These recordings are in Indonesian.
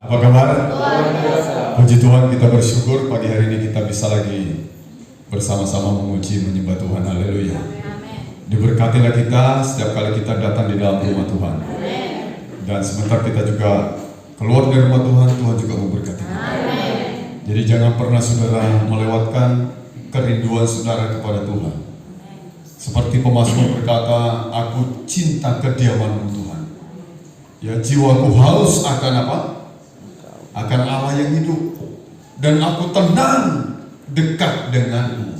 Apa kabar? Luar biasa. Puji Tuhan, kita bersyukur pagi hari ini kita bisa lagi bersama-sama memuji menyembah Tuhan. Haleluya. Diberkatilah kita setiap kali kita datang di dalam rumah Tuhan. Dan sebentar kita juga keluar dari rumah Tuhan, Tuhan juga memberkati kita. Jadi jangan pernah saudara melewatkan kerinduan saudara kepada Tuhan. Seperti pemazmur berkata, aku cinta kediaman-Mu Tuhan. Ya, jiwaku haus akan apa? Akan Allah yang hidup, dan aku tenang dekat denganmu.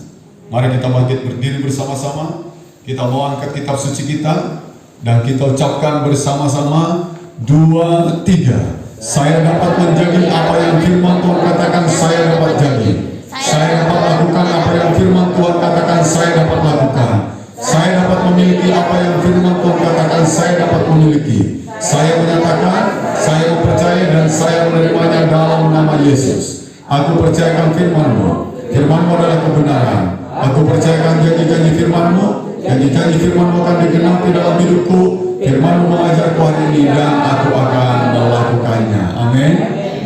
Mari kita bangkit berdiri bersama-sama. Kita mau angkat kitab suci kita dan kita ucapkan bersama-sama 2, 3. Saya dapat menjadi apa yang firman Tuhan katakan saya dapat jadi. Saya dapat lakukan apa yang firman Tuhan katakan saya dapat lakukan. Saya dapat memiliki apa yang firman Tuhan katakan saya dapat memiliki. Saya menyatakan, saya mempercayai dan saya menerimanya dalam nama Yesus. Aku percayakan firman-Mu. Firman-Mu adalah kebenaran. Aku percayakan janji-janji firman-Mu. Janji-janji firman-Mu akan digenapi dalam hidupku. Firman-Mu mengajarku hari ini dan aku akan melakukannya. Amin.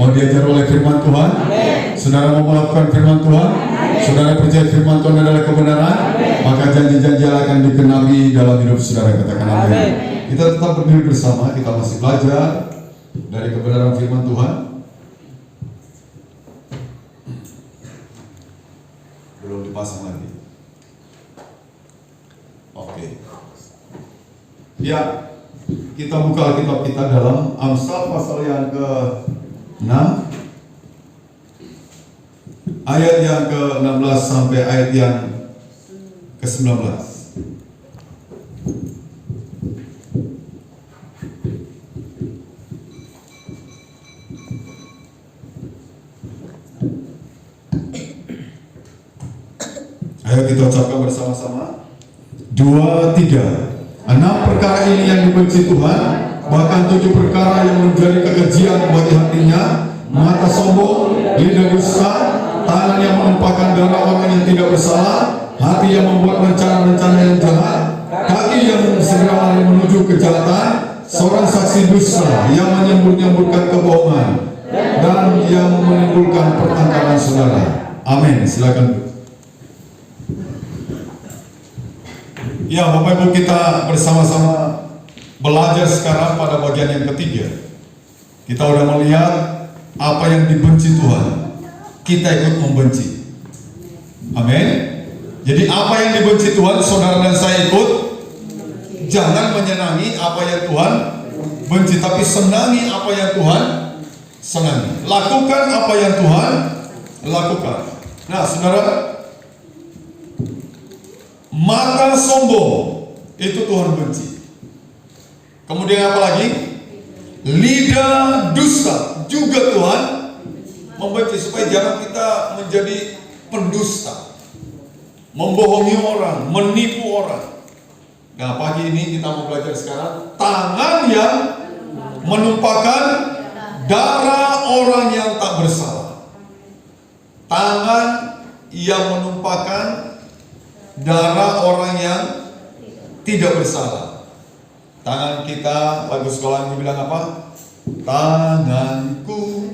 Mau diajar oleh firman Tuhan? Saudara mau melakukan firman Tuhan? Saudara percaya firman Tuhan adalah kebenaran? Maka janji-janji akan digenapi dalam hidup saudara. Katakan amin. Kita tetap berdiri bersama, kita masih belajar dari kebenaran firman Tuhan. Belum dipasang lagi. Oke. Ya, kita buka kitab kita dalam Amsal pasal yang ke-6, ayat yang ke-16 sampai ayat yang ke-19. Ayo kita ucapkan bersama-sama. 2, 3. 6 perkara ini yang dibenci Tuhan, bahkan 7 perkara yang menjadi kekejian bagi hatinya: mata sombong, lidah dusta, tangan yang menumpahkan darah orang yang tidak bersalah, hati yang membuat rencana-rencana yang jahat, kaki yang segera lari menuju kejahatan, seorang saksi dusta yang menyembur-nyemburkan kebohongan, dan yang menimbulkan pertengkaran saudara. Amin. Silakan. Ya, Bapak Ibu, kita bersama-sama belajar sekarang pada bagian yang ketiga. Kita udah melihat apa yang dibenci Tuhan, kita ikut membenci. Amin. Jadi apa yang dibenci Tuhan, saudara dan saya ikut. Jangan menyenangi apa yang Tuhan benci, tapi senangi apa yang Tuhan senangi. Lakukan apa yang Tuhan lakukan. Nah, saudara, mata sombong itu Tuhan benci. Kemudian apa lagi? Lidah dusta juga Tuhan membenci, supaya jangan kita menjadi pendusta, membohongi orang, menipu orang. Nah, pagi ini kita mau belajar sekarang tangan yang menumpahkan darah orang yang tak bersalah. Tangan yang menumpahkan darah orang yang tidak bersalah. Tangan kita, lagu sekolah ini bilang apa? Tanganku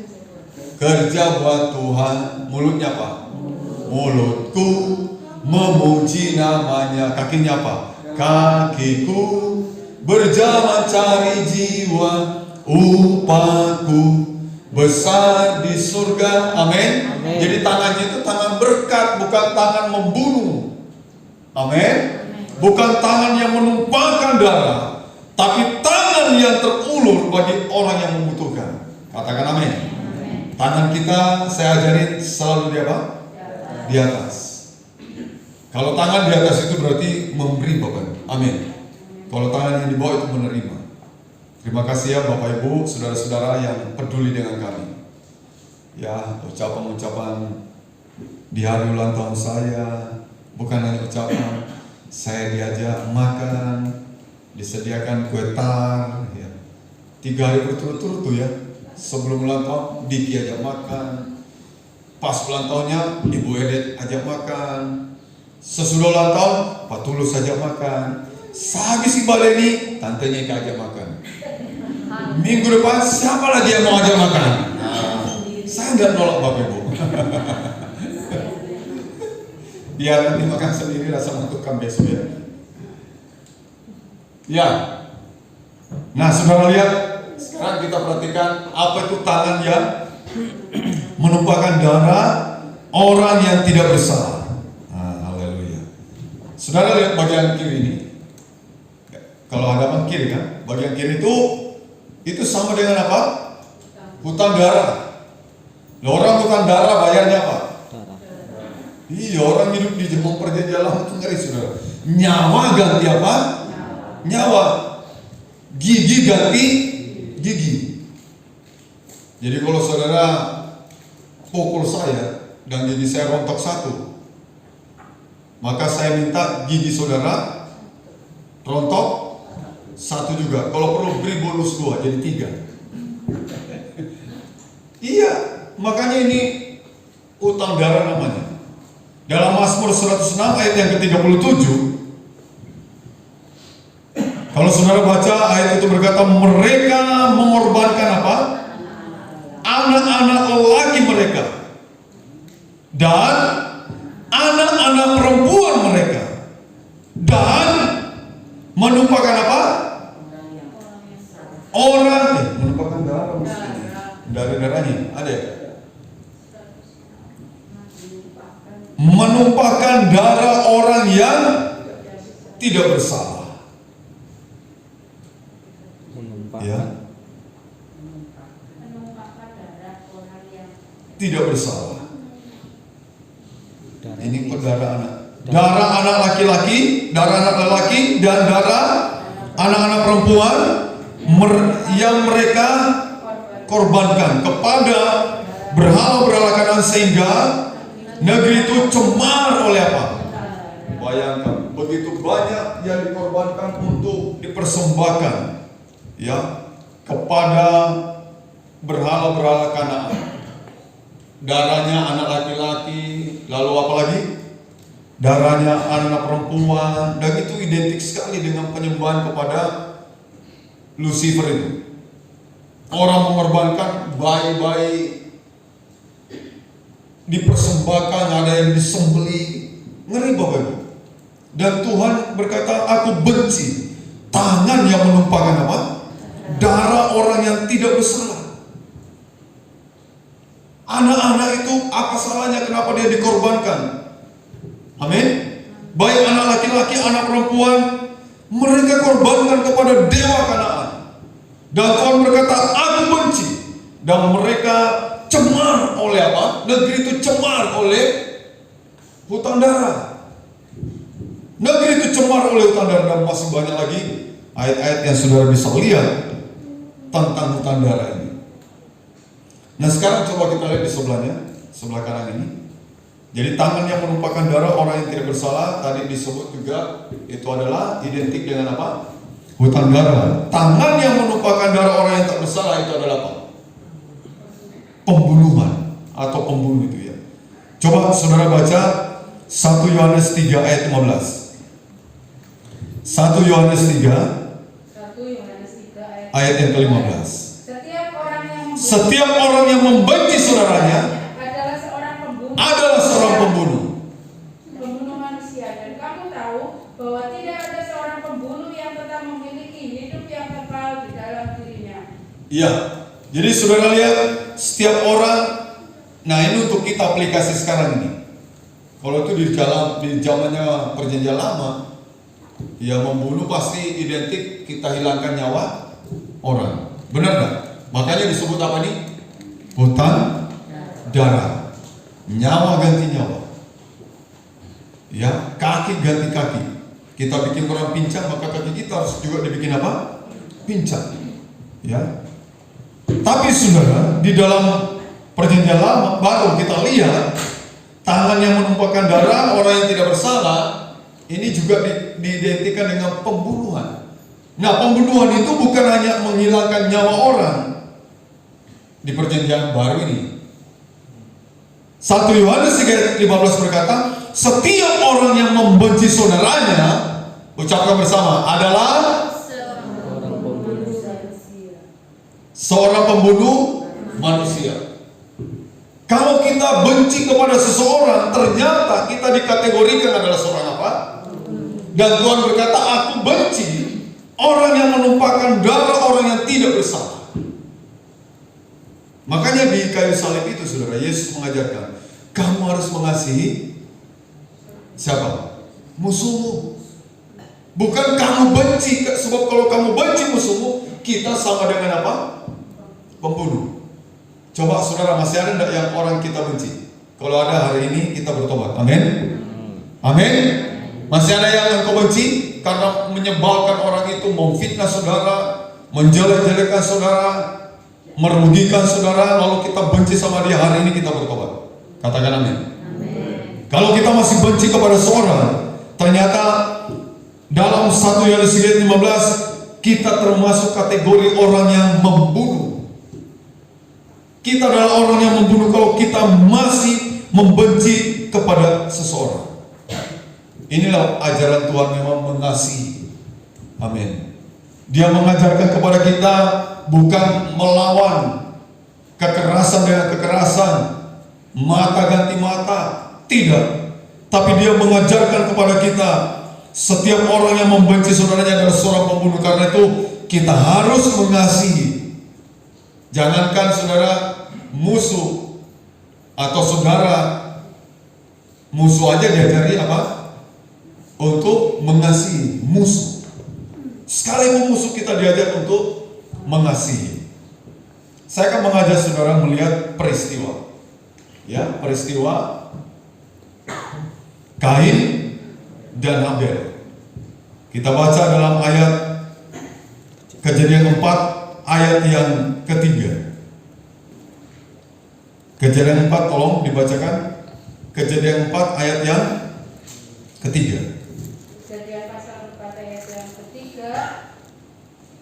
kerja buat Tuhan. Mulutnya apa? Mulutku memuji namanya. Kakinya apa? Kakiku berjalan cari jiwa, upahku besar di surga. Amin. Jadi tangannya itu tangan berkat, bukan tangan membunuh. Amin. Bukan tangan yang menumpahkan darah, tapi tangan yang terulur bagi orang yang membutuhkan. Katakan amin. Tangan kita saya ajarin selalu di apa? Di atas. Kalau tangan di atas itu berarti memberi, Bapak. Amin. Kalau tangan yang di bawah itu menerima. Terima kasih ya Bapak Ibu, saudara-saudara yang peduli dengan kami. Ya, ucapan-ucapan di hari ulang tahun saya, bukan hanya ucapan, saya diajak makan, disediakan kue tar, ya. 3 hari berturut-turut tuh ya. Sebelum ulang tahun, Diki ajak makan. Pas ulang tahunnya, Ibu Edet ajak makan. Sesudah ulang tahun, Pak Tulus ajak makan. Sehabis ibadah ini, tantenya Ika ajak makan. Minggu depan, siapa lagi yang mau ajak makan? Saya nggak nolak Bapak Ibu. Biar nanti makan sendiri rasa menentukan besok ya. Ya. Nah, saudara lihat, sekarang kita perhatikan apa itu tangan yang menumpahkan darah orang yang tidak bersalah. Haleluya. Saudara lihat bagian kiri ini. Kalau hadapan kiri kan, bagian kiri itu sama dengan apa? Hutang darah. Orang hutang darah bayarnya apa? Iya, orang hidup di Jembung Perjanjian Lama itu ngeri saudara. Nyawa ganti apa? Nyawa. Gigi ganti gigi. Jadi kalau saudara pukul saya dan gigi saya rontok satu, maka saya minta gigi saudara rontok satu juga. Kalau perlu beri bonus 2 jadi 3. Iya, makanya ini utang darah namanya. Dalam Mazmur 106 ayat yang ke-37, kalau saudara baca ayat itu berkata, mereka mengorbankan apa? Anak-anak lelaki mereka dan anak-anak perempuan mereka, dan menumpahkan apa? Menumpahkan darah darahnya ada ya? Menumpahkan darah orang yang tidak bersalah. Ya. Tidak bersalah. Ini darah anak. Darah anak laki-laki, darah anak lelaki, dan darah anak-anak perempuan yang mereka korbankan kepada berhala-berhala kanan, sehingga negeri itu cemar oleh apa? Bayangkan, begitu banyak yang dikorbankan untuk dipersembahkan ya kepada berhala-berhala Kanaan. Darahnya anak laki-laki, lalu apa lagi? Darahnya anak perempuan, dan itu identik sekali dengan penyembahan kepada Lucifer itu. Orang mengorbankan bayi-bayi dipersembahkan, ada yang disembeli, ngeri Bapak Ibu. Dan Tuhan berkata, aku benci tangan yang menumpahkan apa? Darah orang yang tidak bersalah. Anak-anak itu apa salahnya, kenapa dia dikorbankan? Amin. Baik anak laki-laki, anak perempuan, mereka korbankan kepada dewa Kanaan. Dan Tuhan berkata, aku benci. Dan mereka cemar oleh apa? Negeri itu cemar oleh hutang darah. Negeri itu cemar oleh hutang darah. Dan masih banyak lagi ayat-ayat yang saudara bisa lihat tentang hutang darah ini. Nah, sekarang coba kita lihat di sebelahnya, sebelah kanan ini. Jadi tangan yang menumpahkan darah orang yang tidak bersalah, tadi disebut juga itu adalah identik dengan apa? Hutang darah. Tangan yang menumpahkan darah orang yang tak bersalah itu adalah apa? Pembunuhan atau pembunuh itu ya. Coba saudara baca 1 Yohanes 3 ayat 15. 1 Yohanes 3 ayat yang ke-15. Setiap orang yang membenci saudaranya adalah seorang pembunuh. Pembunuh manusia. Dan kamu tahu bahwa tidak ada seorang pembunuh yang tetap memiliki hidup yang kekal di dalam dirinya. Iya. Jadi saudara lihat, setiap orang, nah ini untuk kita aplikasi sekarang ini. Kalau itu di zamannya Perjanjian Lama, ya membunuh pasti identik kita hilangkan nyawa orang. Benar nggak? Makanya disebut apa nih? Hutang darah. Nyawa ganti nyawa. Ya, kaki ganti kaki. Kita bikin orang pincang, maka kaki kita harus juga dibikin apa? Pincang. Ya. Tapi saudara, di dalam Perjanjian Lama baru kita lihat tangan yang menumpahkan darah orang yang tidak bersalah ini juga diidentikan dengan pembunuhan. Nah, pembunuhan itu bukan hanya menghilangkan nyawa orang di Perjanjian Baru ini. 1 Yohanes 3:15 berkata, setiap orang yang membenci saudaranya, ucapkan bersama, adalah seorang pembunuh manusia. Kalau kita benci kepada seseorang, ternyata kita dikategorikan adalah seorang apa? Dan Tuhan berkata, aku benci orang yang menumpahkan darah orang yang tidak bersalah. Makanya di kayu salib itu, saudara, Yesus mengajarkan, kamu harus mengasihi siapa? Musuhmu. Bukan kamu benci, sebab kalau kamu benci musuhmu, kita sama dengan apa? Pembunuh. Coba saudara, masih ada enggak yang orang kita benci? Kalau ada, hari ini kita bertobat. Amin. Amin. Masih ada yang engkau benci karena menyebalkan orang itu, memfitnah saudara, menjelek-jelekan saudara, merugikan saudara, lalu kita benci sama dia, hari ini kita bertobat. Katakan amin. Kalau kita masih benci kepada seorang, ternyata dalam 1 Yohanes 15 kita termasuk kategori orang yang membunuh. Kita adalah orang yang membunuh kalau kita masih membenci kepada seseorang. Inilah ajaran Tuhan, memang mengasihi. Amin. Dia mengajarkan kepada kita bukan melawan kekerasan dengan kekerasan, mata ganti mata, tidak. Tapi dia mengajarkan kepada kita, setiap orang yang membenci saudaranya adalah seorang pembunuh. Karena itu kita harus mengasihi. Jangankan saudara musuh atau saudara, musuh aja diajari apa? Untuk mengasihi musuh. Sekalipun musuh kita diajar untuk mengasihi. Saya akan mengajak saudara melihat peristiwa. Ya, peristiwa Kain dan Habel. Kita baca dalam ayat Kejadian 4 ayat yang ketiga. Kejadian 4 tolong dibacakan. Kejadian 4 ayat yang ketiga. Kejadian pasal 4 ayat yang ketiga.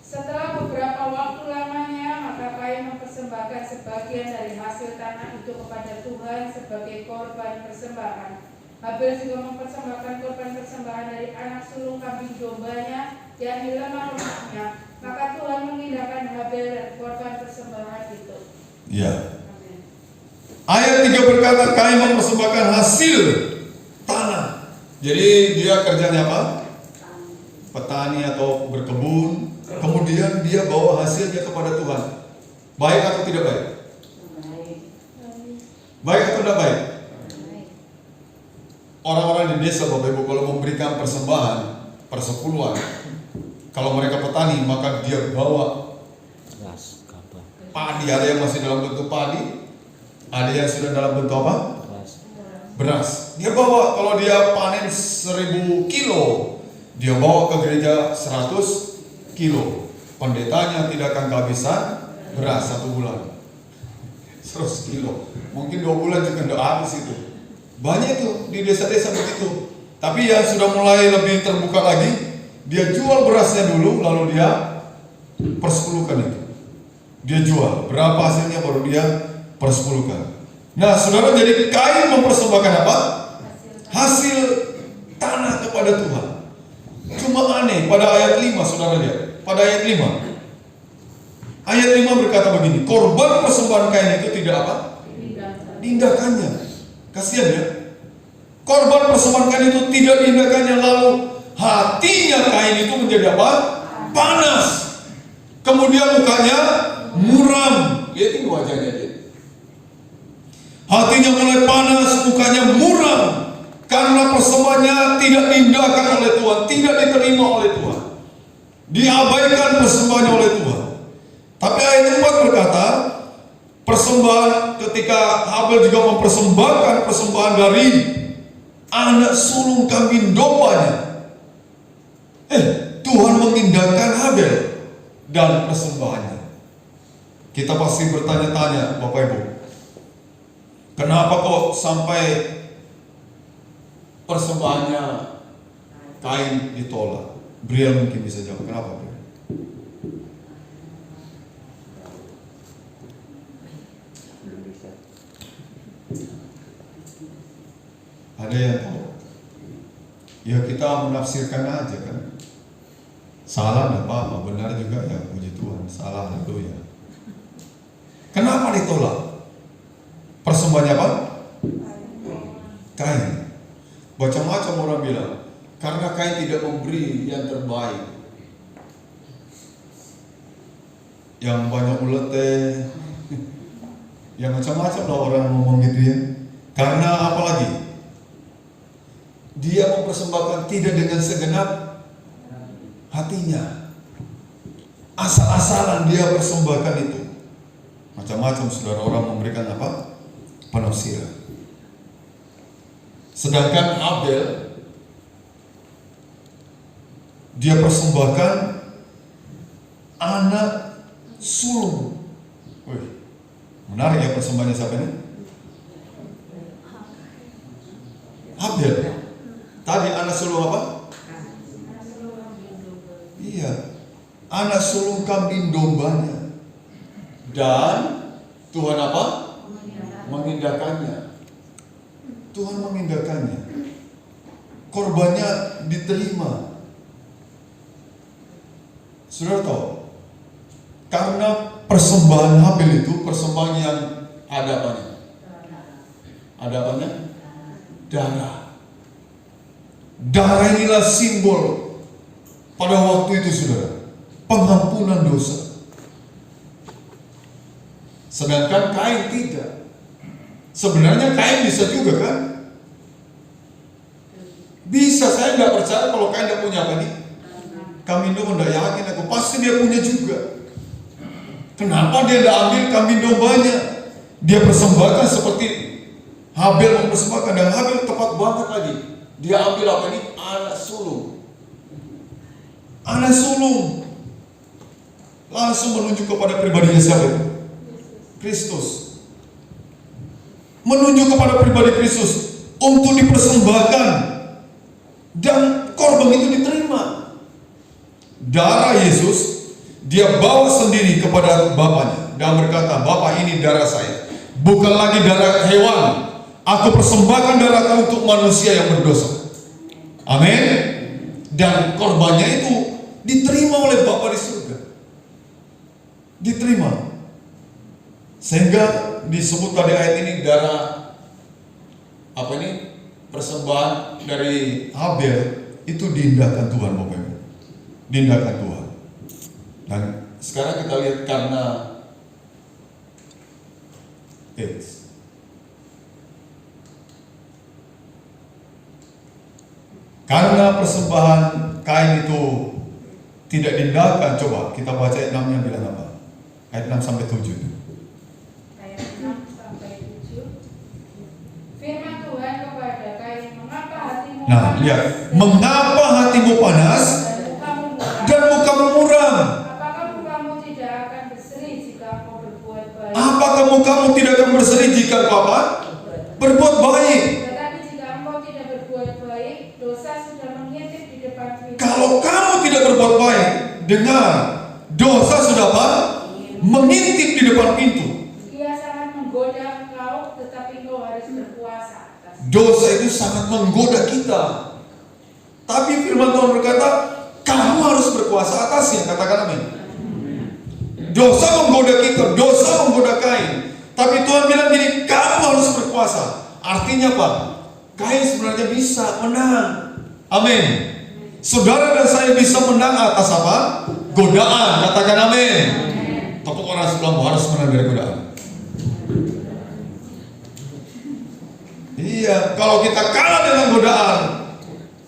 Setelah beberapa waktu lamanya, maka Kain mempersembahkan sebagian dari hasil tanah itu kepada Tuhan sebagai korban persembahan. Habel juga mempersembahkan korban persembahan dari anak sulung kambing dombanya yang di lemah-lemahnya. Maka Tuhan mengindahkan Habel dan korban persembahan itu. Ya. Ayat 3 berkata Kain mempersembahkan hasil tanah. Jadi dia kerjanya apa? Petani atau berkebun. Kemudian dia bawa hasilnya kepada Tuhan. Baik atau tidak baik? Baik atau tidak baik? Orang-orang di desa, Bapak Ibu, kalau memberikan persembahan, persepuluhan, kalau mereka petani, maka dia bawa padi. Ada yang masih dalam bentuk padi, ada yang sudah dalam bentuk apa? Beras. Dia bawa, kalau dia panen 1000 kilo, dia bawa ke gereja 100 kilo. Pendetanya tidak akan kehabisan beras 1 bulan. 100 kilo. Mungkin 2 bulan juga tidak habis itu. Banyak itu di desa-desa begitu. Tapi yang sudah mulai lebih terbuka lagi, dia jual berasnya dulu, lalu dia persepuluhkan itu. Dia jual, berapa hasilnya baru dia persepuluhkan. Nah, saudara, jadi Kain mempersembahkan apa? Hasil tanah kepada Tuhan. Cuma aneh, pada ayat 5, saudara lihat. Pada ayat 5. Ayat 5 berkata begini, korban persembahan Kain itu tidak apa? Diindahkannya. Kasihan ya. Korban persembahan Kain itu tidak diindahkannya, lalu hatinya Kain itu menjadi apa? Panas. Kemudian mukanya muram. Lihat ini wajahnya dia. Hatinya mulai panas, mukanya muram karena persembahannya tidak diindahkan oleh Tuhan, tidak diterima oleh Tuhan. Diabaikan persembahannya oleh Tuhan. Tapi ayat 4 berkata, persembahan ketika Habel juga mempersembahkan persembahan dari anak sulung kambing dombanya. Tuhan mengindahkan Habel dan persembahannya. Kita pasti bertanya-tanya, Bapak Ibu, kenapa kok sampai persembahannya Kain ditolak? Briel mungkin bisa jawab, kenapa Briel? Ada yang tahu? Ya kita menafsirkan aja kan. Salah enggak apa-apa, benar juga ya, puji Tuhan. Salah itu ya. Kenapa ditolak? Persembahan Kain. Macam-macam orang bilang, karena Kain tidak memberi yang terbaik. Yang banyak ulete, yang macam-macam lah orang ngomong gitu ya. Karena apa lagi? Dia mempersembahkan tidak dengan segenap hatinya. Asal-asalan dia persembahkan itu. Macam-macam saudara orang memberikan apa? Penafsiran. Sedangkan Abel, dia persembahkan anak sulung. Wih, menarik ya persembahannya siapa ini? Abel. Tadi anak sulung apa? Iya, anak sulung kambing dombanya. Dan Tuhan apa? Mengindahkannya. Tuhan mengindahkannya. Korbannya diterima. Saudara tahu, karena persembahan Habel itu persembahan yang ada apanya? Ada apanya? Darah. Darah inilah simbol pada waktu itu, saudara, pengampunan dosa. Sedangkan Kain tidak. Sebenarnya Kain bisa juga kan? Bisa, saya nggak percaya kalau Kain tidak punya apa nih? Kambing domba, tidak yakin aku, pasti dia punya juga. Kenapa dia tidak ambil kambing dombanya? Dia persembahkan seperti Habel mempersembahkan, dan Habel tepat banget lagi. Dia ambil apa ini? Anak sulung. Anak sulung. Langsung menunjuk kepada pribadinya siapa itu? Kristus. Menunjuk kepada pribadi Kristus untuk dipersembahkan, dan korban itu diterima. Darah Yesus dia bawa sendiri kepada Bapaknya dan berkata, Bapa, ini darah saya, bukan lagi darah hewan. Aku persembahkan darahku untuk manusia yang berdosa. Amin. Dan korbannya itu diterima oleh Bapa di surga. Diterima. Sehingga disebut pada ayat ini darah apa ini? Persembahan dari Habel itu diindahkan Tuhan, Bapak Ibu. Diindahkan Tuhan. Dan sekarang kita lihat karena persembahan Kain itu tidak diindahkan. Coba kita baca ayat 6-nya bilang apa? Ayat 6 sampai 7. Ayat 6 sampai 7. Firman Tuhan kepada Kain, mengapa hatimu panas? Lihat, mengapa hatimu panas dan mukamu muram? Apakah mukamu tidak akan berseri jika kau berbuat baik? Apakah mukamu tidak akan berseri jika kau apa? Berbuat baik. Tetapi jika engkau tidak berbuat baik, dosa sudah mengintip di depan pintu. Kalau kamu tidak berbuat baik, dengar, dosa sudah apa? Mengintip di depan pintu. Dia sangat menggoda engkau, tetapi engkau harus berpuasa atasnya. Dosa itu sangat menggoda kita. Tapi firman Tuhan berkata, kamu harus berkuasa atasnya. Katakan amin. Dosa menggoda kita, dosa menggoda Kain. Tapi Tuhan bilang gini, kamu harus berkuasa. Artinya apa? Kain sebenarnya bisa menang. Amin. Saudara dan saya bisa menang atas apa? Godaan. Katakan amin. Tepuk orang sebelahmu, harus menang dari godaan. Iya, kalau kita kalah dengan godaan,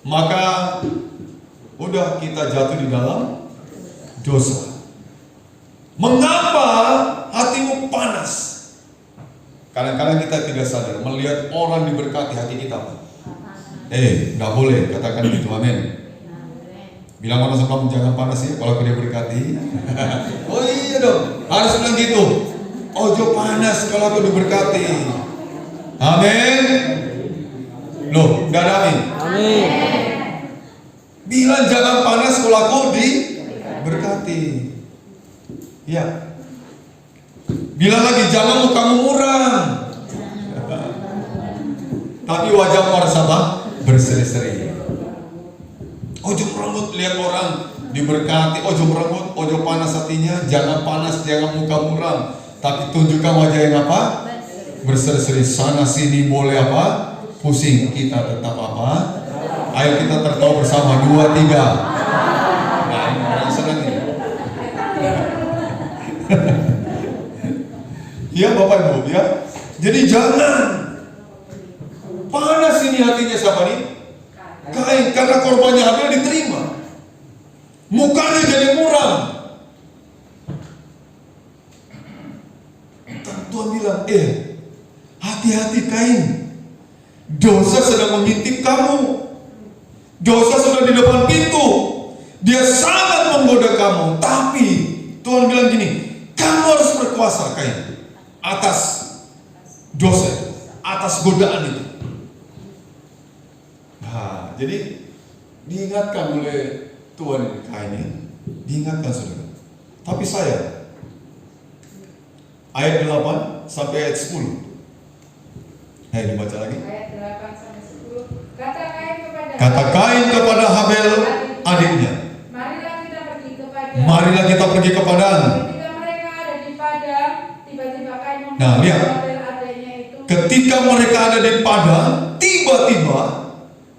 maka udah kita jatuh di dalam dosa. Mengapa hatimu panas? Kadang-kadang kita tidak sadar melihat orang diberkati, hati kita apa? Nggak boleh katakan gitu, amin. Bilang orang sebelum jangan panas ya kalau dia berkati. Oh iya dong, harus bilang gitu. Ojo panas kalau aku diberkati. Amin. Loh, nggak ada amin. Amin. Bilang jangan panas kalau aku diberkati. Ya. Bilang lagi jangan mukamu muram. Tapi wajahmu harus apa? Berseri-seri. Ojo merenggut lihat orang diberkati, ojo merenggut, ojo panas hatinya, jangan panas, jangan muka muram, tapi tunjukkan wajah yang apa? Berseri-seri, sana sini boleh apa? Pusing, kita tetap apa? Ayo kita tertawa bersama, 2, 3. Nah, ini orang senang ini. Ya Bapak Ibu ya. Jadi jangan panas ini hatinya siapa nih? Kain, karena korbannya Habel diterima. Mukanya jadi muram. Tuhan bilang, hati-hati Kain. Dosa sedang mengintip kamu. Dosa sudah di depan pintu. Dia sangat menggoda kamu. Tapi Tuhan bilang gini, kamu harus berkuasa Kain atas dosa, atas godaan itu. Nah, jadi diingatkan oleh Tuhan ini Kain ini, diingatkan saudara. Tapi saya ayat 8 sampai ayat 10. Ayo dibaca lagi. Ayat 8 sampai 10. Kata Kain kepada Habel adiknya, marilah kita pergi ke padang. Ketika mereka ada di padang, tiba-tiba Kain Nah, lihat. Habel adiknya itu. Ketika mereka ada di padang, tiba-tiba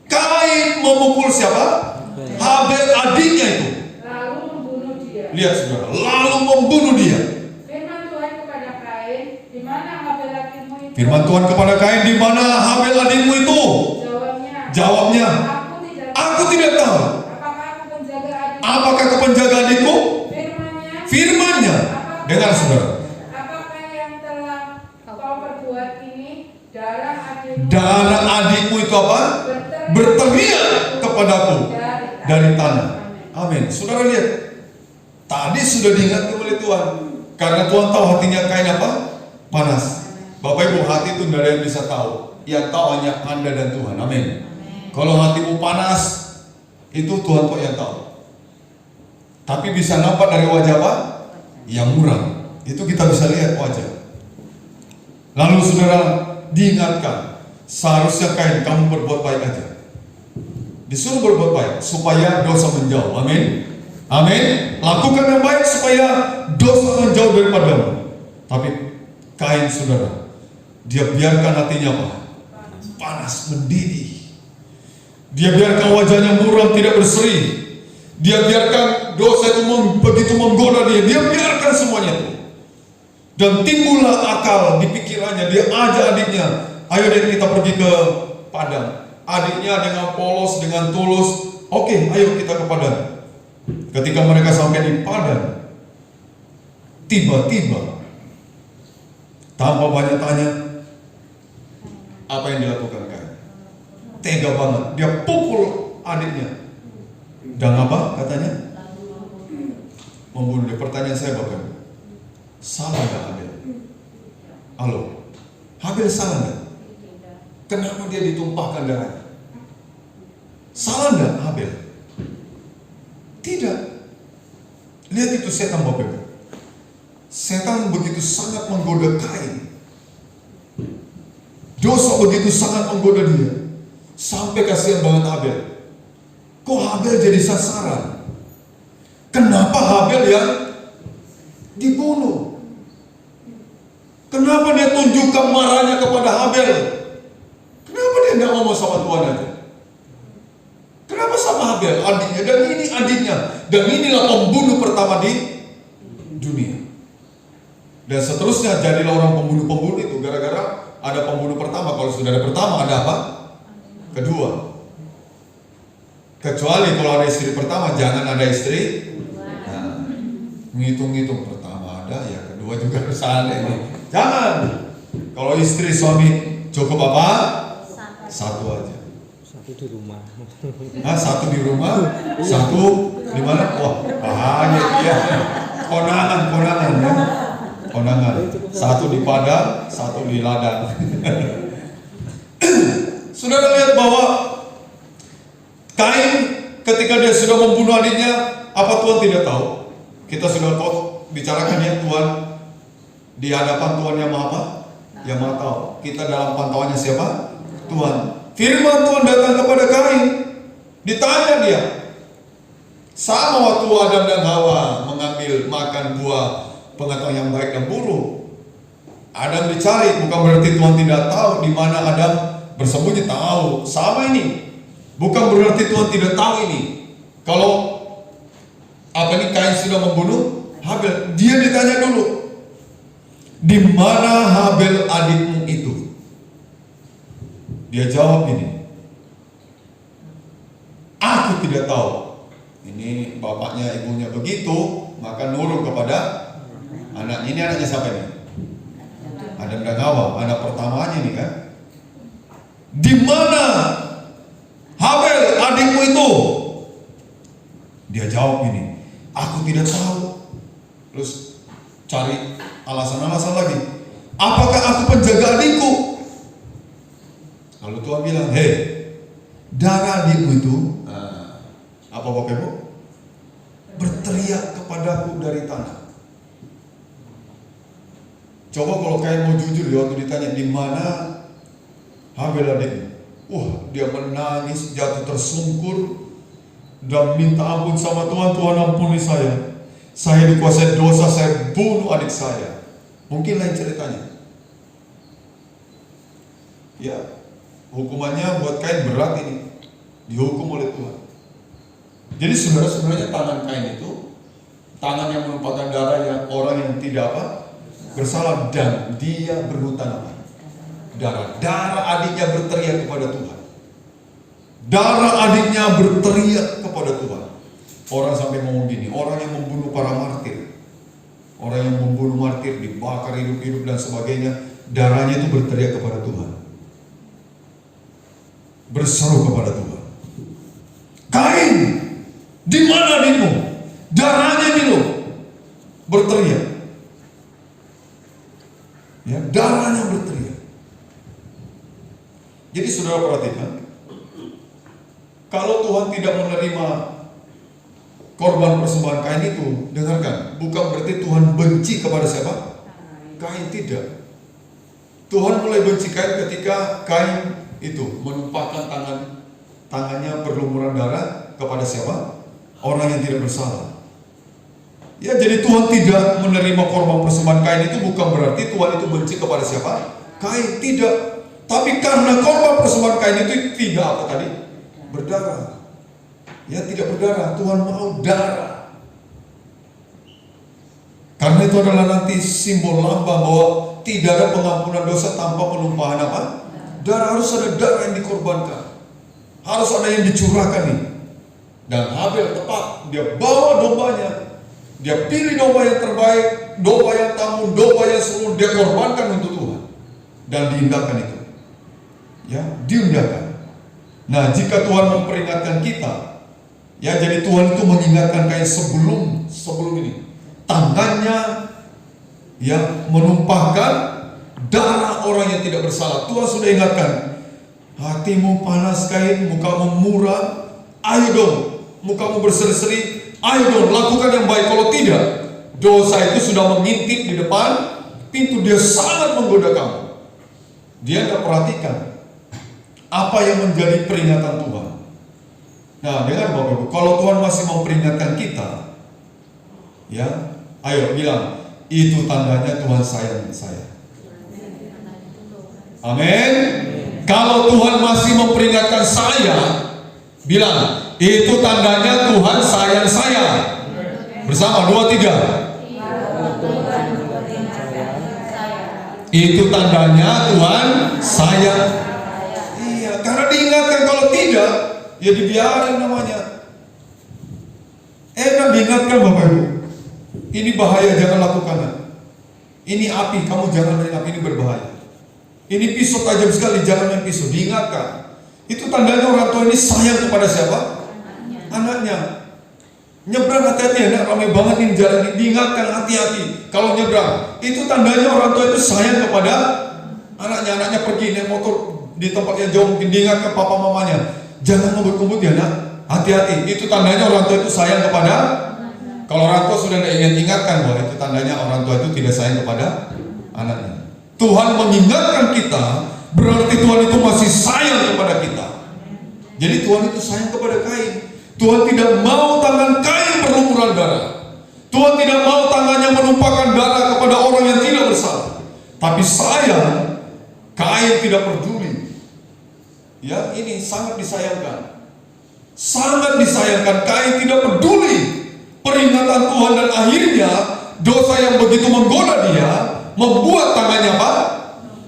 Kain memukul siapa? Habel adiknya itu. Lalu membunuh dia. Lihat saudara, lalu membunuh dia. Firman Tuhan kepada Kain, di mana Habel adikmu itu? Firman Tuhan kepada Kain, di mana Habel adikmu itu? Jawabnya, aku tidak tahu. Apakah aku penjaga adikku? Firman-Nya. Dengar saudara. Apakah yang telah kau perbuat ini? Darah adikmu itu apa? Berteriak kepadaku dari tanah. Amin. Saudara lihat, tadi sudah diingatkan oleh Tuhan, karena Tuhan tahu hatinya Kain apa? Panas. Bapak Ibu, hati itu tidak ada yang bisa tahu. Yang tahu hanya Anda dan Tuhan. Amin. Kalau hatimu panas, itu Tuhan kok yang tahu. Tapi bisa nampak dari wajah apa? Yang muram. Itu kita bisa lihat wajah. Lalu saudara diingatkan, seharusnya Kain kamu berbuat baik aja. Disuruh berbuat baik supaya dosa menjauh. Amin. Amin. Lakukan yang baik supaya dosa menjauh daripadamu. Tapi Kain saudara, dia biarkan hatinya apa? Panas, mendidih. Dia biarkan wajahnya muram, tidak berseri. Dia biarkan dosa itu begitu menggoda dia. Dia biarkan semuanya itu. Dan timbullah akal di pikirannya. Dia ajak adiknya, ayo deh kita pergi ke padang. Adiknya dengan polos, dengan tulus, oke, ayo kita ke padang. Ketika mereka sampai di padang, tiba-tiba tanpa banyak tanya, apa yang dilakukan Kain? Tega banget, dia pukul adiknya. Dan apa katanya? Membunuh dia. Pertanyaan saya Bapak, salah nggak Habel? Halo, Habel salah nggak? Kenapa dia ditumpahkan darahnya? Salah nggak Habel? Tidak. Lihat itu setan Bapak. Setan begitu sangat menggoda Kain. Dosa begitu sangat menggoda dia. Sampai kasihan banget Habel. Kok Habel jadi sasaran? Kenapa Habel yang dibunuh? Kenapa dia tunjukkan marahnya kepada Habel? Kenapa dia tidak ngomong sama Tuhan aja? Kenapa sama Habel? Adiknya, dan ini adiknya. Dan inilah pembunuh pertama di dunia. Dan seterusnya jadilah orang pembunuh-pembunuh itu. Gara-gara ada pembunuh pertama. Kalau sudah ada pertama, ada apa? Kedua. Kecuali kalau ada istri pertama, jangan ada istri. Nah, ngitung-ngitung pertama ada, ya kedua juga kesalahan ini. Jangan. Kalau istri suami cukup apa? Satu aja. Satu di rumah. Nah, satu di rumah, satu di mana? Wah, bahaya ya. Konangan ya. Konangan. Satu di padang, satu di ladang. Saudara lihat bahwa Kain ketika dia sudah membunuh adiknya, apa Tuhan tidak tahu? Kita sudah bicarakan ya, Tuhan di hadapan Tuhan yang Maha apa? Yang Maha tahu. Kita dalam pantauannya siapa? Tuhan. Firman Tuhan datang kepada Kain. Ditanya dia. Sama waktu Adam dan Hawa mengambil makan buah pengetahuan yang baik dan buruk. Adam dicari, bukan berarti Tuhan tidak tahu di mana Adam bersembunyi, tahu. Sama ini. Bukan berarti Tuhan tidak tahu ini. Kalau Kain sudah membunuh Habel, dia ditanya dulu, di mana Habel adikmu itu? Dia jawab ini, aku tidak tahu. Ini bapaknya ibunya begitu, maka nurut kepada anak. Ini anaknya siapa ini? Adam dan Hawa, anak pertamanya ini kan. Di mana Habel adikmu itu? Dia jawab ini, aku tidak tahu. Terus cari alasan-alasan lagi. Apakah aku penjaga adikku? Lalu Tuhan bilang, hei, darah adikmu itu, apa Bapak Ibu? Berteriak kepadaku dari tanah. Coba kalau Kain mau jujur, waktu ditanya di mana Habel adiknya, dia menangis, jatuh tersungkur dan minta ampun sama Tuhan. Tuhan ampuni saya. Saya dikuasai dosa, saya bunuh adik saya. Mungkin lain ceritanya. Ya, hukumannya buat Kain berat ini, dihukum oleh Tuhan. Jadi sebenarnya tangan Kain itu tangan yang menumpahkan darah yang orang yang tidak bersalah, dan dia berhutang darah. Darah adiknya berteriak kepada Tuhan. Darah adiknya berteriak kepada Tuhan. Orang sampai ngomong gini, orang yang membunuh para martir, orang yang membunuh martir, dibakar hidup-hidup dan sebagainya, darahnya itu berteriak kepada Tuhan, berseru kepada Tuhan. Kain, di mana adikmu? Darahnya ini loh, berteriak. Ya, darahnya berteriak. Jadi saudara perhatikan, kalau Tuhan tidak menerima korban persembahan Kain itu, dengarkan, bukan berarti Tuhan benci kepada siapa? Kain, tidak. Tuhan mulai benci Kain ketika Kain itu menumpahkan tangannya berlumuran darah kepada siapa? Orang yang tidak bersalah. Ya, jadi Tuhan tidak menerima korban persembahan Kain itu bukan berarti Tuhan itu benci kepada siapa? Kain, tidak. Tapi karena korban persembahan Kain itu tidak apa tadi? Berdarah. Ya, tidak berdarah. Tuhan mau darah. Karena itu adalah nanti simbol lambang bahwa tidak ada pengampunan dosa tanpa penumpahan apa? Darah. Harus ada darah yang dikorbankan. Harus ada yang dicurahkan nih. Dan Habel tepat, dia bawa dombanya. Dia pilih domba yang terbaik, domba yang tanggung, domba yang seluruh, dia korbankan untuk Tuhan. Dan diindahkan itu. Ya, diindahkan. Nah, jika Tuhan memperingatkan kita, ya, jadi Tuhan itu mengingatkan Kain sebelum ini, tangannya yang menumpahkan darah orang yang tidak bersalah. Tuhan sudah ingatkan, hatimu panas Kain, mukamu muram, ayo dong, mukamu berseri-seri, ayo dong, lakukan yang baik. Kalau tidak, dosa itu sudah mengintip di depan pintu, dia sangat menggoda kamu. Dia tidak perhatikan apa yang menjadi peringatan Tuhan. Nah, dengar Bapak Ibu, kalau Tuhan masih memperingatkan kita, ya, ayo bilang, itu tandanya Tuhan sayang saya. Amin. Kalau Tuhan masih memperingatkan saya, bilang, itu tandanya Tuhan sayang saya. Bersama, 2, 3. Itu tandanya Tuhan sayang. Iya, karena diingatkan. Kalau tidak, ya dibiarin namanya. Enak diingatkan Bapak Ibu, ini bahaya, jangan lakukan. Ini api, kamu jangan main api, ini berbahaya. Ini pisau tajam sekali, jangan main pisau. Diingatkan. Itu tandanya orang tua ini sayang kepada siapa? Anaknya. Nyebrang hati-hati, anak ramai banget ini jalan ini. Diingatkan, hati-hati kalau nyebrang. Itu tandanya orang tua itu sayang kepada anaknya. Anaknya pergi naik motor di tempat yang jauh, mungkin diingatkan papa mamanya, jangan ngebut-ngebut ya nak, hati-hati. Itu tandanya orang tua itu sayang kepada. Kalau orang tua sudah ingatkan, bahwa itu tandanya orang tua itu tidak sayang kepada anaknya. Tuhan mengingatkan kita, berarti Tuhan itu masih sayang kepada kita. Jadi Tuhan itu sayang kepada Kain. Tuhan tidak mau tangan Kain berlumuran darah. Tuhan tidak mau tangannya menumpahkan darah kepada orang yang tidak bersalah. Tapi sayang, Kain tidak peduli. Ya, ini sangat disayangkan. Sangat disayangkan. Kain tidak peduli peringatan Tuhan, dan akhirnya dosa yang begitu menggoda dia membuat tangannya apa?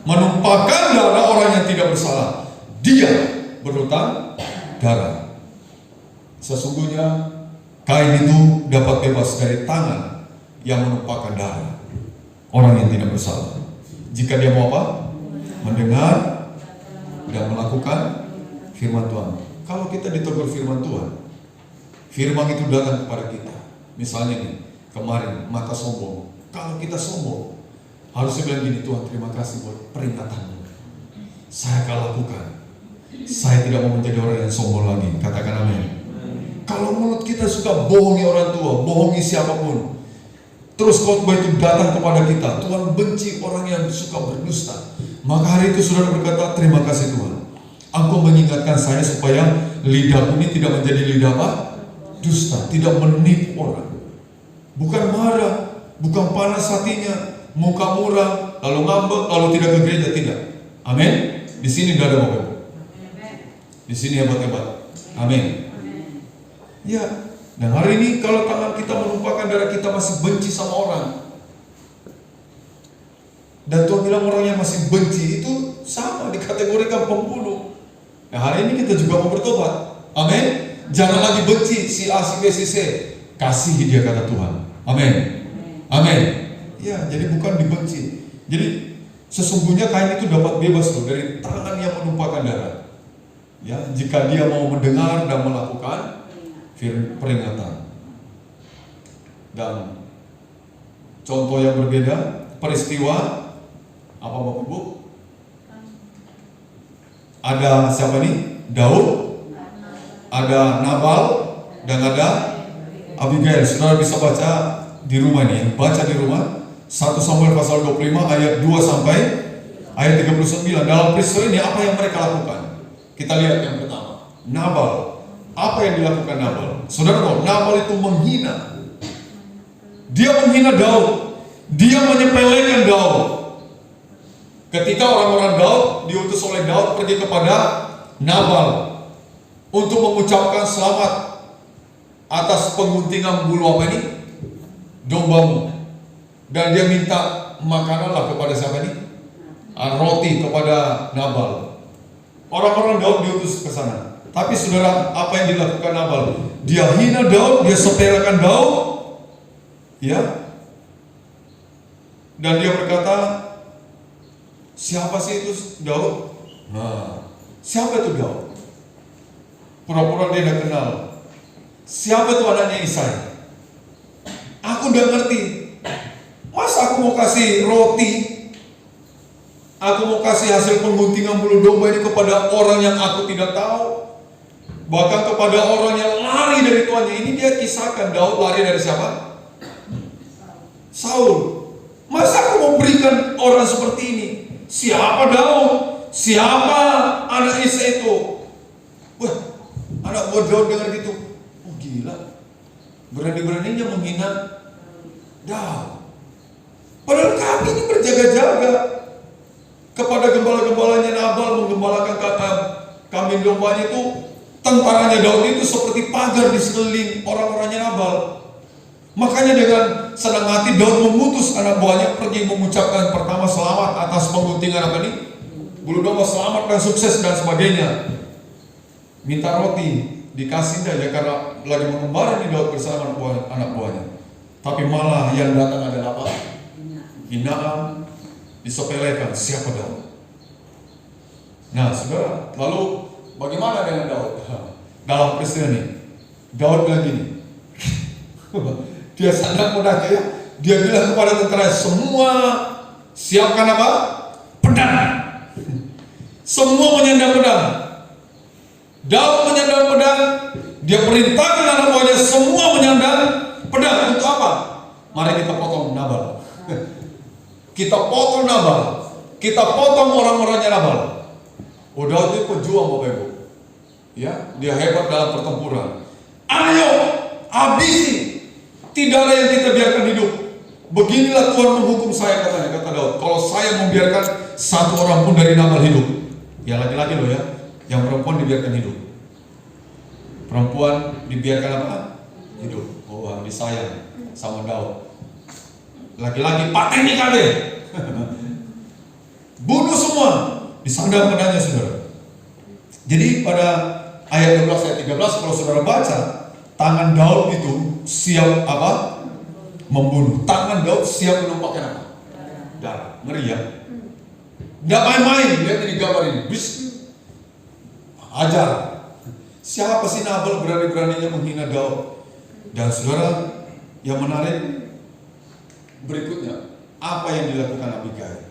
Menumpahkan darah orang yang tidak bersalah. Dia berhutang darah. Sesungguhnya Kain itu dapat bebas dari tangan yang menumpahkan darah orang yang tidak bersalah, jika dia mau apa? Mendengar dan melakukan firman Tuhan. Kalau kita ditegur firman Tuhan, firman itu datang kepada kita. Misalnya nih, kemarin mata sombong. Kalau kita sombong, harusnya bilang gini, Tuhan terima kasih buat peringatanmu. Saya akan lakukan. Saya tidak mau menjadi orang yang sombong lagi. Katakan amin. Kalau mulut kita suka bohongi orang tua, bohongi siapapun, terus khotbah itu datang kepada kita, Tuhan benci orang yang suka berdusta, maka hari itu saudara berkata, terima kasih Tuhan, Engkau mengingatkan saya supaya lidah ini tidak menjadi lidah apa? Dusta, tidak menipu orang, bukan marah, bukan panas hatinya, muka murah, lalu ngambek, lalu tidak ke gereja, tidak. Amin. Di sini tidak ada Bapak. Di sini hebat-hebat. Amin. Ya, dan hari ini kalau tangan kita menumpahkan darah, kita masih benci sama orang. Dan Tuhan bilang orang yang masih benci itu sama dikategorikan pembunuh. Nah, hari ini kita juga mau bertobat. Amin. Jangan lagi benci si A, si B, si C. Kasihi dia, kata Tuhan. Amin. Amin. Ya, jadi bukan dibenci. Jadi sesungguhnya Kain itu dapat bebas loh dari tangan yang menumpahkan darah. Ya, jika dia mau mendengar dan melakukan peringatan. Dan contoh yang berbeda, peristiwa apa Bapak Ibu? Ada siapa nih? Daud, ada Nabal, dan ada Abigail. Saudara bisa baca di rumah nih, baca di rumah 1 Samuel pasal 25 ayat 2 sampai ayat 39. Dalam peristiwa ini apa yang mereka lakukan? Kita lihat yang pertama, Nabal. Apa yang dilakukan Nabal? Saudara tahu, Nabal itu menghina. Dia menghina Daud. Dia menyepelekan Daud. Ketika orang-orang Daud diutus oleh Daud pergi kepada Nabal untuk mengucapkan selamat atas pengguntingan bulu apa ini? Dombamu. Dan dia minta makananlah kepada siapa ini? Roti kepada Nabal. Orang-orang Daud diutus ke sana. Tapi saudara, apa yang dilakukan Nabal? Dia hina Daud, dia sepelekan Daud, ya. Dan dia berkata, siapa sih itu Daud? Nah, siapa itu Daud? Pura-pura dia tidak kenal. Siapa itu anaknya Isai? Aku udah ngerti. Masa aku mau kasih roti, aku mau kasih hasil pengguntingan bulu domba ini kepada orang yang aku tidak tahu? Bahkan kepada orang yang lari dari tuannya. Ini dia kisahkan, Daud lari dari siapa? Saul. Masa aku mau berikan orang seperti ini? Siapa Daud? Siapa anak Isai itu? Wah, anak buah Daud dengar gitu, oh gila, berani-beraninya menghina Daud. Padahal kami ini berjaga-jaga kepada gembala-gembalanya Nabal menggembalakan kambing dombanya itu. Tentaranya Daud itu seperti pagar di sekeliling orang-orangnya Nabal. Makanya dengan senang hati Daud mengutus anak buahnya pergi mengucapkan pertama selamat atas pengguntingan apa nih? Bulu domba, selamat dan sukses dan sebagainya. Minta roti, dikasih dia karena lagi mengembara nih Daud bersama anak buahnya. Tapi malah yang datang adalah apa? Hinaan, disepelekan. Siapa Daud? Nah saudara, lalu bagaimana dengan Daud? Dalam peristiwa ini, Daud bilang gini, dia sadar pedang ya. Dia bilang kepada tentara, semua siapkan apa? Pedang. Semua menyandang pedang. Daud menyandang pedang. Dia perintahkan anak buahnya semua menyandang pedang. Untuk apa? Mari kita potong Nabal. Kita potong Nabal. Kita potong orang-orangnya Nabal. Oh, Daud itu pejuang Bapak Ibu. Ya, dia hebat dalam pertempuran. Ayo, habisi. Tidak ada yang kita biarkan hidup. Beginilah Tuhan menghukum saya, katanya, kata Daud. Kalau saya membiarkan satu orang pun dari Nabal hidup. Ya lagi-lagi loh ya. Yang perempuan dibiarkan hidup. Perempuan dibiarkan apa? Hidup. Oh, disayang sama Daud. Laki-laki pateni kabeh. Bunuh semua. Disandang pedangnya, saudara. Jadi pada ayat 12 ayat 13 kalau saudara baca, tangan Daud itu siap apa? Membunuh. Tangan Daud siap menumpahkan apa? Darah. Ngeri ya. Tidak main-main. Lihat ini gambar ini. Bis. Ajar. Siapa sih Nabal berani-beraninya menghina Daud? Dan saudara, yang menarik berikutnya, apa yang dilakukan Abigail?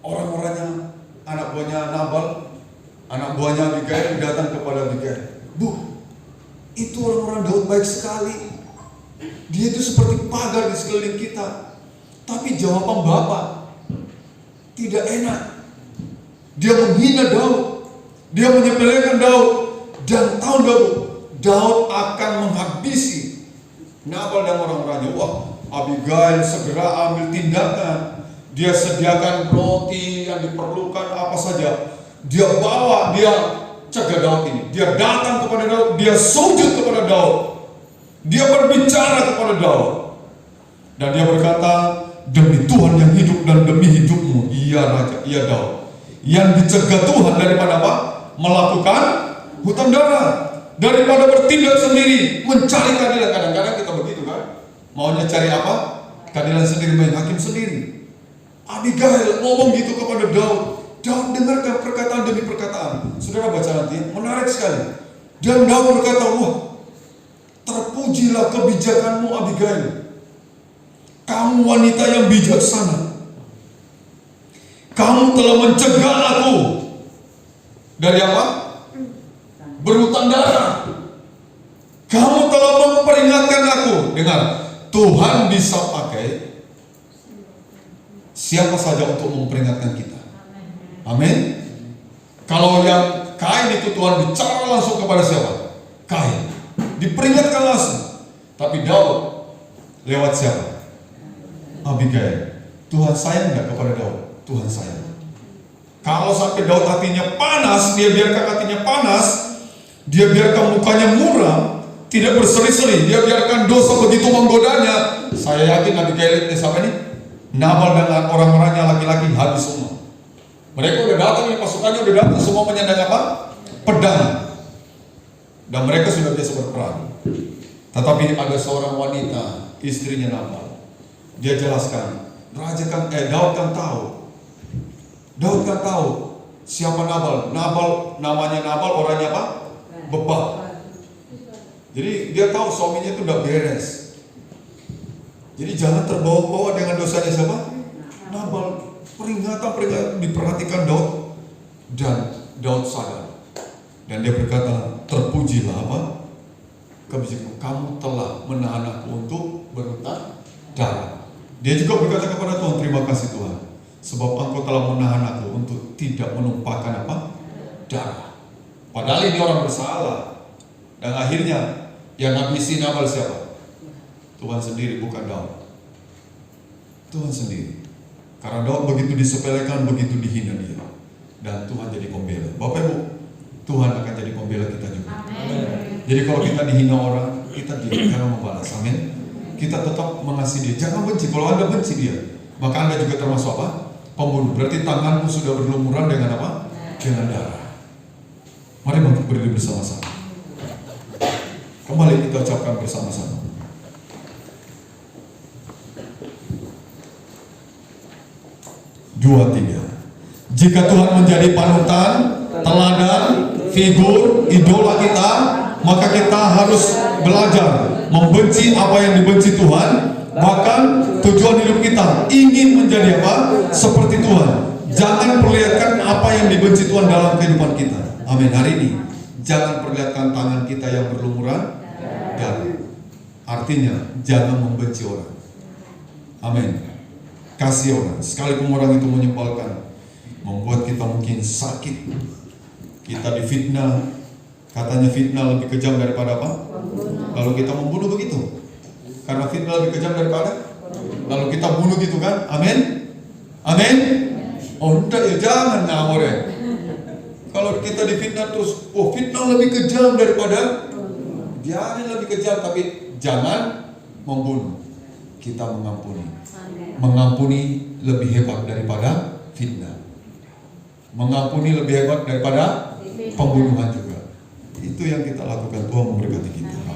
Orang-orangnya, anak buahnya Nabal, anak buahnya Abigail datang kepada Abigail. Bu, itu orang-orang Daud baik sekali. Dia itu seperti pagar di sekeliling kita. Tapi jawaban Bapak tidak enak. Dia menghina Daud. Dia menyepelekan Daud. Dan tahu Daud akan menghabisi Nabal dan orang-orangnya. Wah, Abigail segera ambil tindakan. Dia sediakan roti yang diperlukan apa saja. Dia bawa, dia cegah Daud ini. Dia datang kepada Daud, dia sujud kepada Daud. Dia berbicara kepada Daud. Dan dia berkata, demi Tuhan yang hidup dan demi hidupmu, iya Raja, iya Daud, yang dicegah Tuhan daripada apa? Melakukan hutang darah, daripada bertindak sendiri, mencari keadilan. Kadang-kadang kita begitu kan? Maunya cari apa? Keadilan sendiri, main hakim sendiri. Abigail ngomong gitu kepada Daud. Daud dengarkan perkataan demi perkataan. Saudara baca nanti, menarik sekali. Dan Daud berkata, wah, terpujilah kebijakanmu Abigail. Kamu wanita yang bijaksana. Kamu telah mencegah aku dari apa? Berhutang darah. Kamu telah memperingatkan aku. Dengar, Tuhan bisa pakai siapa saja untuk memperingatkan kita. Amin. Kalau yang Kain itu Tuhan bicara langsung kepada siapa? Kain. Diperingatkan langsung. Tapi Daud lewat siapa? Abigail. Tuhan sayang enggak kepada Daud? Tuhan sayang. Kalau sampai Daud hatinya panas, dia biarkan hatinya panas, dia biarkan mukanya muram, tidak berseri-seri, dia biarkan dosa begitu menggodanya. Saya yakin Abigail ini siapa ini? Nabal dan orang-orangnya laki-laki habis semua. Mereka udah datang, ini pasukannya udah datang, semua menyandang apa? Pedang. Dan mereka sudah biasa berperang. Tetapi ada seorang wanita, istrinya Nabal. Dia jelaskan, Daud kan tahu. Daud kan tahu siapa Nabal. Nabal namanya Nabal, orangnya apa? Bebal. Jadi dia tahu suaminya itu udah beres. Jadi jangan terbawa-bawa dengan dosanya siapa? Nabal. Peringatan diperhatikan Daud. Dan Daud sadar. Dan dia berkata, terpujilah apa? Kebijakan kamu telah menahan aku untuk berhutang darah. Dia juga berkata kepada Tuhan, terima kasih Tuhan, sebab engkau telah menahan aku untuk tidak menumpahkan apa? Darah. Padahal ini orang bersalah. Dan akhirnya yang ngabisin Nabal siapa? Tuhan sendiri, bukan Daud. Tuhan sendiri. Karena Daud begitu disepelekan, begitu dihina dia. Dan Tuhan jadi pembela. Bapak Ibu, Tuhan akan jadi pembela kita juga. Amen. Jadi kalau kita dihina orang, kita diam, jangan membalas. Amin. Kita tetap mengasihi dia. Jangan benci. Kalau Anda benci dia, maka Anda juga termasuk apa? Pembunuh. Berarti tanganmu sudah berlumuran dengan apa? Dengan darah. Mari berdiri bersama-sama. Kembali kita ucapkan bersama-sama. Dua, tiga. Jika Tuhan menjadi panutan, teladan, figur, idola kita, maka kita harus belajar membenci apa yang dibenci Tuhan. Bahkan tujuan hidup kita ingin menjadi apa? Seperti Tuhan. Jangan perlihatkan apa yang dibenci Tuhan dalam kehidupan kita. Amin. Hari ini jangan perlihatkan tangan kita yang berlumuran darah. Artinya jangan membenci orang. Amin. Kasih orang, sekalipun orang itu menyebalkan, membuat kita mungkin sakit. Kita difitnah, katanya fitnah lebih kejam daripada apa? Lalu kita membunuh begitu. Karena fitnah lebih kejam daripada, lalu kita bunuh gitu kan? Amin? Amin? Oh enggak ya, jangan ngawur ya. Kalau kita kita difitnah terus, oh fitnah lebih kejam daripada, jangan lebih kejam, tapi jangan membunuh. Kita mengampuni. Mengampuni lebih hebat daripada fitnah. Mengampuni lebih hebat daripada pembunuhan juga. Itu yang kita lakukan. Tuhan memberkati kita.